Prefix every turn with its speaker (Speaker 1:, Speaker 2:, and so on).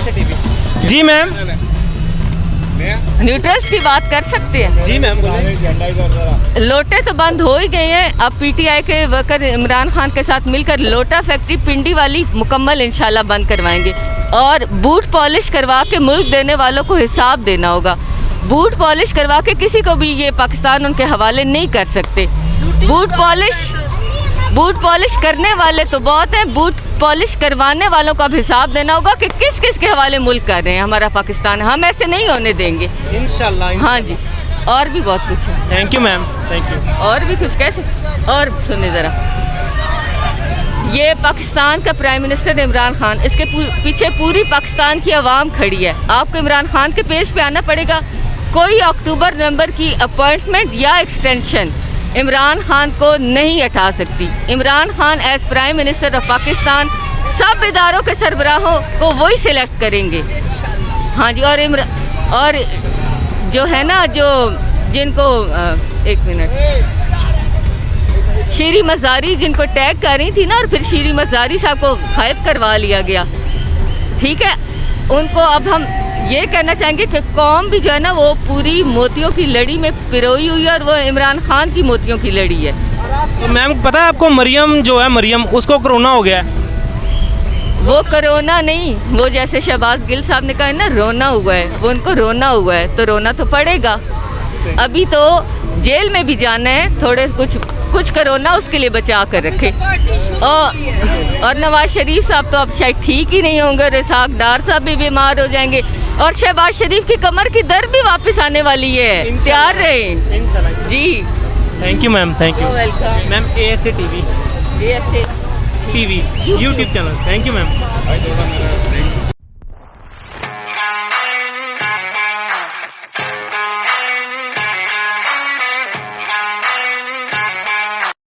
Speaker 1: TV. जी ma'am,
Speaker 2: neutrals की बात कर सकते हैं।
Speaker 1: जी मैम बोलिए।
Speaker 2: लोटे तो बंद हो ही गए हैं। अब पीटीआई के वर्कर इमरान खान के साथ मिलकर लोटा फैक्ट्री पिंडी वाली मुकम्मल इंशाल्लाह बंद करवाएंगे और बूट पॉलिश करवा के मुल्क देने वालों को हिसाब देना होगा। बूट पॉलिश करवा के किसी को भी ये पाकिस्तान उनके हवाले नहीं कर सकते। बूट पॉलिश करने वाले तो बहुत हैं, बूट पॉलिश करवाने वालों का हिसाब देना होगा कि किस किस के हवाले मुल्क कर रहे हैं हमारा पाकिस्तान। हम ऐसे नहीं होने देंगे
Speaker 1: इंशाल्लाह।
Speaker 2: हाँ जी, और भी बहुत कुछ है।
Speaker 1: Thank you ma'am, thank you.
Speaker 2: और भी कुछ कैसे, और सुने ज़रा, ये पाकिस्तान का प्राइम मिनिस्टर इमरान खान, इसके पीछे पूरी पाकिस्तान की आवाम खड़ी है। आपको इमरान खान के पेज पे आना पड़ेगा। कोई अक्टूबर नवंबर की अपॉइंटमेंट या एक्सटेंशन इमरान खान को नहीं हटा सकती। Imran Khan as prime minister of Pakistan सब इदारों के सरबराहों को वही सिलेक्ट करेंगे। हाँ जी, और जो है ना, जो जिनको एक मिनट, शीरी मज़ारी जिनको टैग कर रही थी ना, और फिर शीरी मज़ारी साहब को गायब करवा लिया गया, ठीक है, उनको अब हम ये कहना चाहेंगे कि कौम भी जो है ना वो पूरी मोतियों की लड़ी में पिरोई हुई है और वो इमरान खान की मोतियों की लड़ी है।
Speaker 1: तो मैम पता है आपको, मरियम जो है, मरियम उसको कोरोना हो गया है।
Speaker 2: वो कोरोना नहीं, वो जैसे शहबाज गिल साहब ने कहा है ना, रोना हुआ है, वो उनको रोना हुआ है, तो रोना तो पड़ेगा। अभी तो जेल में भी जाना है, थोड़े कुछ कोरोना उसके लिए बचा कर रखे। और नवाज शरीफ साहब तो अब शायद ठीक ही नहीं होंगे, रिसाक डार साहब भी बीमार हो जाएंगे, और शहबाज शरीफ की कमर की दर्द भी वापस आने वाली है। तैयार रहें
Speaker 1: इंशाल्लाह
Speaker 2: जी।
Speaker 1: Thank you ma'am, thank you
Speaker 2: welcome
Speaker 1: ma'am. ASA TV
Speaker 2: YouTube
Speaker 1: channel. Thank you ma'am.